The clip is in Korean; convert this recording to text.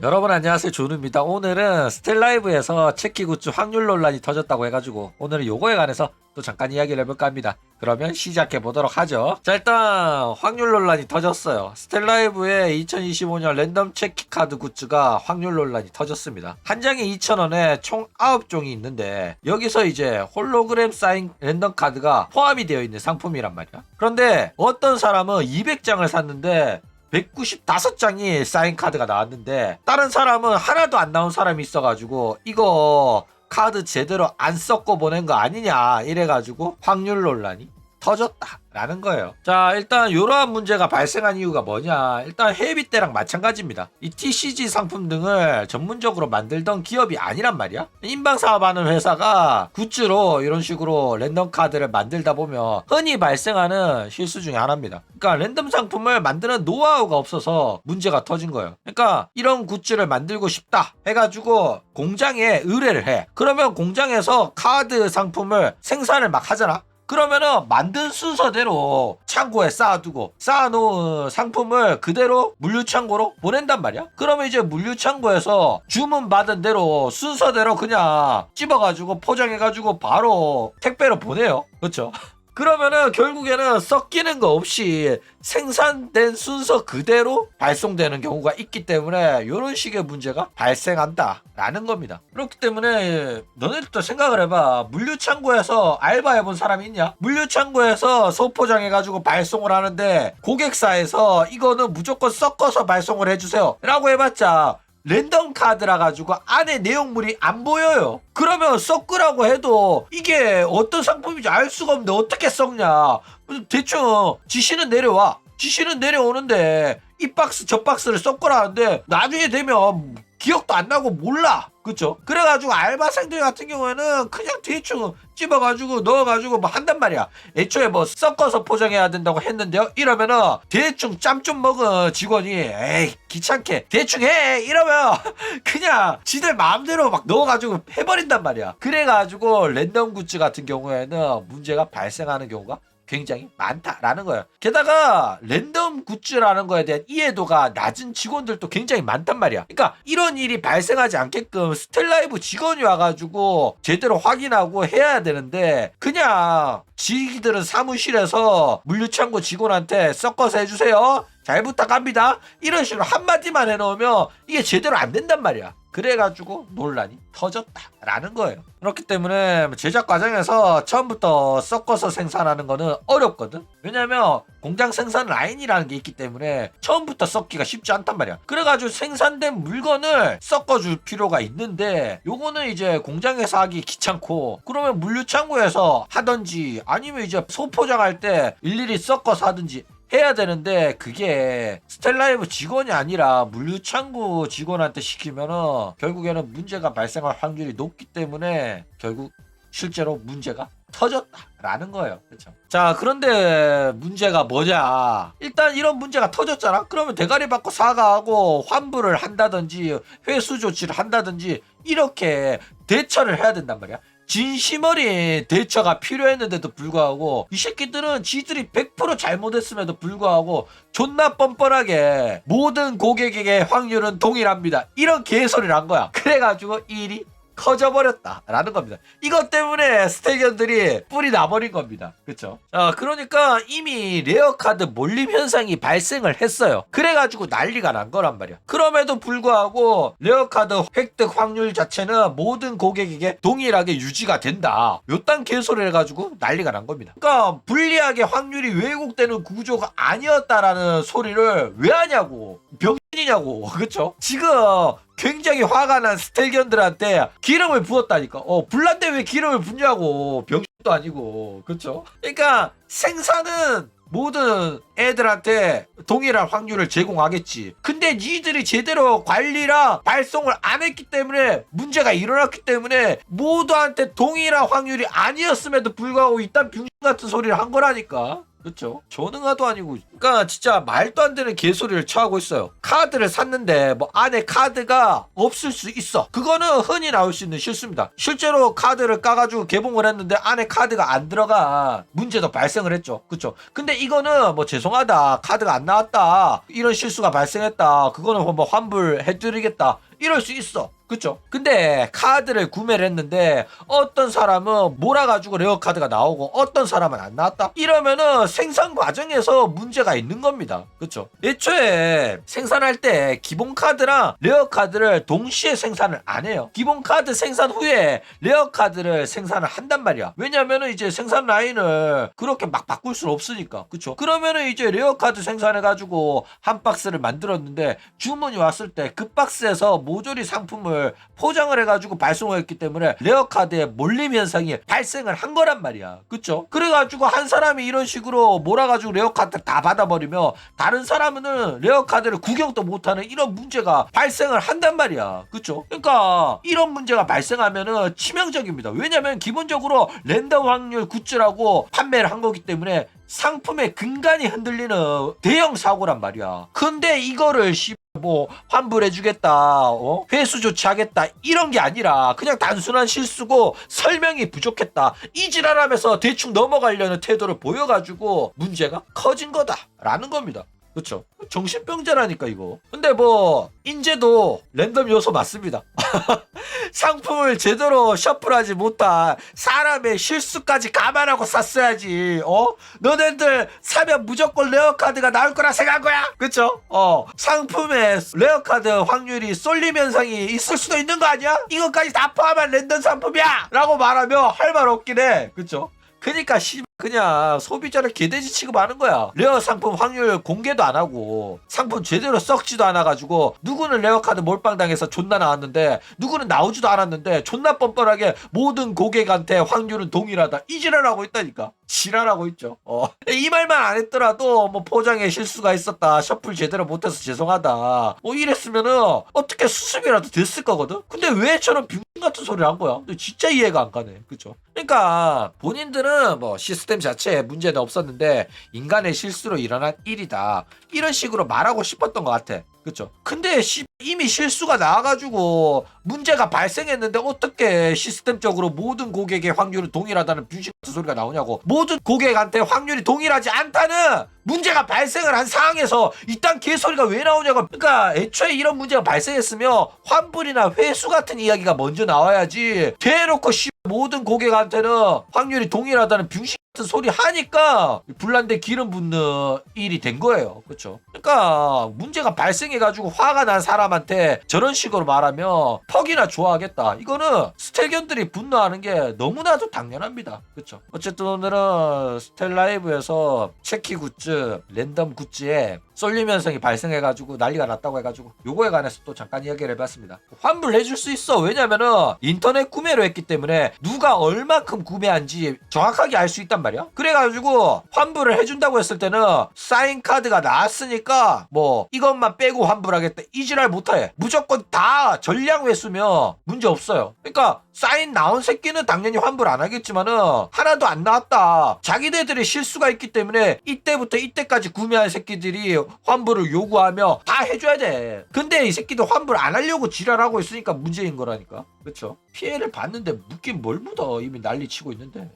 여러분 안녕하세요, 조누입니다. 오늘은 스텔라이브에서 체키 굿즈 확률 논란이 터졌다고 해가지고 오늘은 요거에 관해서 또 잠깐 이야기를 해볼까 합니다. 그러면 시작해 보도록 하죠. 자, 일단 확률 논란이 터졌어요. 스텔라이브의 2025년 랜덤 체키 카드 굿즈가 확률 논란이 터졌습니다. 한 장에 2,000원에 총 9종이 있는데 여기서 이제 홀로그램 사인 랜덤 카드가 포함이 되어 있는 상품이란 말이야. 그런데 어떤 사람은 200장을 샀는데 195장이 사인 카드가 나왔는데 다른 사람은 하나도 안 나온 사람이 있어가지고 이거 카드 제대로 안 섞어 보낸 거 아니냐 이래가지고 확률 논란이 터졌다라는 거예요. 자, 일단 이러한 문제가 발생한 이유가 뭐냐, 일단 헤비 때랑 마찬가지입니다. 이 TCG 상품 등을 전문적으로 만들던 기업이 아니란 말이야. 인방 사업하는 회사가 굿즈로 이런 식으로 랜덤 카드를 만들다 보면 흔히 발생하는 실수 중에 하나입니다. 그러니까 랜덤 상품을 만드는 노하우가 없어서 문제가 터진 거예요. 그러니까 이런 굿즈를 만들고 싶다 해가지고 공장에 의뢰를 해. 그러면 공장에서 카드 상품을 생산을 막 하잖아. 그러면은 만든 순서대로 창고에 쌓아두고 쌓아놓은 상품을 그대로 물류창고로 보낸단 말이야. 그러면 이제 물류창고에서 주문받은 대로 순서대로 그냥 찝어가지고 포장해가지고 바로 택배로 보내요. 그렇죠? 그러면은 결국에는 섞이는 거 없이 생산된 순서 그대로 발송되는 경우가 있기 때문에 이런 식의 문제가 발생한다라는 겁니다. 그렇기 때문에 너네들도 생각을 해봐. 물류창고에서 알바해본 사람이 있냐? 물류창고에서 소포장해가지고 발송을 하는데 고객사에서 이거는 무조건 섞어서 발송을 해주세요 라고 해봤자 랜덤 카드라 가지고 안에 내용물이 안 보여요. 그러면 섞으라고 해도 이게 어떤 상품인지 알 수가 없는데 어떻게 섞냐. 대충 지시는 내려와. 지시는 내려오는데 이 박스 저 박스를 섞으라는데 나중에 되면 기억도 안 나고 몰라. 그쵸? 그래가지고 알바생들 같은 경우에는 그냥 대충 찝어가지고 넣어가지고 뭐 한단 말이야. 애초에 뭐 섞어서 포장해야 된다고 했는데요. 이러면은 대충 짬 좀 먹은 직원이 에이 귀찮게 대충 해 이러면 그냥 지들 마음대로 막 넣어가지고 해버린단 말이야. 그래가지고 랜덤 굿즈 같은 경우에는 문제가 발생하는 경우가 굉장히 많다라는 거예요. 게다가 랜덤 굿즈라는 거에 대한 이해도가 낮은 직원들도 굉장히 많단 말이야. 그러니까 이런 일이 발생하지 않게끔 스텔라이브 직원이 와가지고 제대로 확인하고 해야 되는데 그냥 지들은 사무실에서 물류창고 직원한테 섞어서 해주세요, 잘 부탁합니다, 이런 식으로 한마디만 해놓으면 이게 제대로 안 된단 말이야. 그래가지고 논란이 터졌다라는 거예요. 그렇기 때문에 제작 과정에서 처음부터 섞어서 생산하는 거는 어렵거든. 왜냐면 공장 생산 라인이라는 게 있기 때문에 처음부터 섞기가 쉽지 않단 말이야. 그래가지고 생산된 물건을 섞어줄 필요가 있는데 요거는 이제 공장에서 하기 귀찮고 그러면 물류창고에서 하든지 아니면 이제 소포장할 때 일일이 섞어서 하든지 해야 되는데 그게 스텔라이브 직원이 아니라 물류창고 직원한테 시키면은 결국에는 문제가 발생할 확률이 높기 때문에 결국 실제로 문제가 터졌다라는 거예요. 그렇죠? 자, 그런데 문제가 뭐냐? 일단 이런 문제가 터졌잖아. 그러면 대가리 받고 사과하고 환불을 한다든지 회수 조치를 한다든지 이렇게 대처를 해야 된단 말이야. 진심 어린 대처가 필요했는데도 불구하고 이 새끼들은 지들이 100% 잘못했음에도 불구하고 존나 뻔뻔하게 모든 고객에게 확률은 동일합니다 이런 개소리를 한 거야. 그래가지고 이 일이 커져버렸다라는 겁니다. 이것 때문에 스테이견들이 뿔이 나버린 겁니다. 그쵸? 그러니까 이미 레어카드 몰림 현상이 발생을 했어요. 그래가지고 난리가 난 거란 말이야. 그럼에도 불구하고 레어카드 획득 확률 자체는 모든 고객에게 동일하게 유지가 된다, 요딴 개소리를 해가지고 난리가 난 겁니다. 그러니까 불리하게 확률이 왜곡되는 구조가 아니었다라는 소리를 왜 하냐고. 병신이냐고. 그쵸? 지금 굉장히 화가 난 스텔견들한테 기름을 부었다니까. 불난데 왜 기름을 붓냐고. 병신도 아니고. 그쵸? 그러니까 생산은 모든 애들한테 동일한 확률을 제공하겠지. 근데 니들이 제대로 관리랑 발송을 안 했기 때문에 문제가 일어났기 때문에 모두한테 동일한 확률이 아니었음에도 불구하고 이딴 병신 같은 소리를 한 거라니까. 그렇죠. 전응아도 아니고. 그러니까 진짜 말도 안 되는 개소리를 쳐하고 있어요. 카드를 샀는데 뭐 안에 카드가 없을 수 있어. 그거는 흔히 나올 수 있는 실수입니다. 실제로 카드를 까가지고 개봉을 했는데 안에 카드가 안 들어가 문제도 발생을 했죠. 그렇죠. 근데 이거는 뭐 죄송하다, 카드가 안 나왔다, 이런 실수가 발생했다, 그거는 뭐 환불해드리겠다, 이럴 수 있어. 그쵸? 근데 카드를 구매를 했는데 어떤 사람은 몰아가지고 레어카드가 나오고 어떤 사람은 안 나왔다? 이러면은 생산 과정에서 문제가 있는 겁니다. 그쵸? 애초에 생산할 때 기본 카드랑 레어카드를 동시에 생산을 안 해요. 기본 카드 생산 후에 레어카드를 생산을 한단 말이야. 왜냐면은 이제 생산 라인을 그렇게 막 바꿀 수는 없으니까. 그쵸? 그러면은 이제 레어카드 생산해가지고 한 박스를 만들었는데 주문이 왔을 때 그 박스에서 모조리 상품을 포장을 해가지고 발송을 했기 때문에 레어카드에 몰림 현상이 발생을 한 거란 말이야. 그쵸? 그래가지고 한 사람이 이런 식으로 몰아가지고 레어카드 다 받아버리면 다른 사람은 레어카드를 구경도 못하는 이런 문제가 발생을 한단 말이야. 그쵸? 그러니까 이런 문제가 발생하면은 치명적입니다. 왜냐면 기본적으로 랜덤 확률 굿즈라고 판매를 한 거기 때문에 상품의 근간이 흔들리는 대형 사고란 말이야. 근데 이거를 뭐 환불해주겠다, 회수 조치하겠다, 이런 게 아니라 그냥 단순한 실수고 설명이 부족했다, 이 지랄하면서 대충 넘어가려는 태도를 보여가지고 문제가 커진 거다라는 겁니다. 그쵸? 정신병자라니까 이거. 근데 뭐 인제도 랜덤 요소 맞습니다. 상품을 제대로 셔플하지 못한 사람의 실수까지 감안하고 샀어야지. 너네들 사면 무조건 레어카드가 나올 거라 생각한 거야? 그쵸? 상품에 레어카드 확률이 쏠림 현상이 있을 수도 있는 거 아니야? 이것까지 다 포함한 랜덤 상품이야! 라고 말하면 할 말 없긴 해. 그쵸? 그니까 그냥 소비자를 개돼지 취급하는 거야. 레어 상품 확률 공개도 안 하고 상품 제대로 썩지도 않아가지고 누구는 레어카드 몰빵당해서 존나 나왔는데 누구는 나오지도 않았는데 존나 뻔뻔하게 모든 고객한테 확률은 동일하다, 이 지랄하고 있다니까. 지랄하고 있죠. 이 말만 안 했더라도 뭐 포장에 실수가 있었다, 셔플 제대로 못해서 죄송하다, 뭐 이랬으면은 어떻게 수습이라도 됐을 거거든. 근데 왜 저런 병 같은 소리를 한 거야? 진짜 이해가 안 가네. 그쵸? 그러니까 본인들은 뭐 시스템 자체에 문제는 없었는데 인간의 실수로 일어난 일이다, 이런 식으로 말하고 싶었던 것 같아. 그쵸? 근데 이미 실수가 나와가지고 문제가 발생했는데 어떻게 시스템적으로 모든 고객의 확률은 동일하다는 병신 같은 소리가 나오냐고. 모든 고객한테 확률이 동일하지 않다는 문제가 발생을 한 상황에서 이딴 개소리가 왜 나오냐고. 그러니까 애초에 이런 문제가 발생했으면 환불이나 회수 같은 이야기가 먼저 나와야지, 대놓고 모든 고객한테는 확률이 동일하다는 병신 같은 소리 하니까 불난데 기름 붓는 일이 된 거예요. 그렇죠? 그러니까 문제가 발생해가지고 화가 난 사람한테 저런 식으로 말하면 퍽이나 좋아하겠다. 이거는 스텔견들이 분노하는 게 너무나도 당연합니다. 그렇죠? 어쨌든 오늘은 스텔라이브에서 체키 굿즈, 랜덤 굿즈에 쏠림 현상이 발생해가지고 난리가 났다고 해가지고 요거에 관해서 또 잠깐 이야기를 해봤습니다. 환불해줄 수 있어. 왜냐면은 인터넷 구매로 했기 때문에 누가 얼마큼 구매한지 정확하게 알 수 있단 말이야. 그래가지고 환불을 해준다고 했을 때는 사인 카드가 나왔으니까 뭐 이것만 빼고 환불하겠다, 이 지랄 못해. 무조건 다 전량 회수면 문제 없어요. 그러니까 사인 나온 새끼는 당연히 환불 안 하겠지만은 하나도 안 나왔다, 자기네들의 실수가 있기 때문에 이때부터 이때까지 구매한 새끼들이 환불을 요구하며 다 해줘야 돼. 근데 이 새끼들 환불 안 하려고 지랄하고 있으니까 문제인 거라니까. 그렇죠? 피해를 봤는데 묻긴 뭘 묻어. 이미 난리 치고 있는데.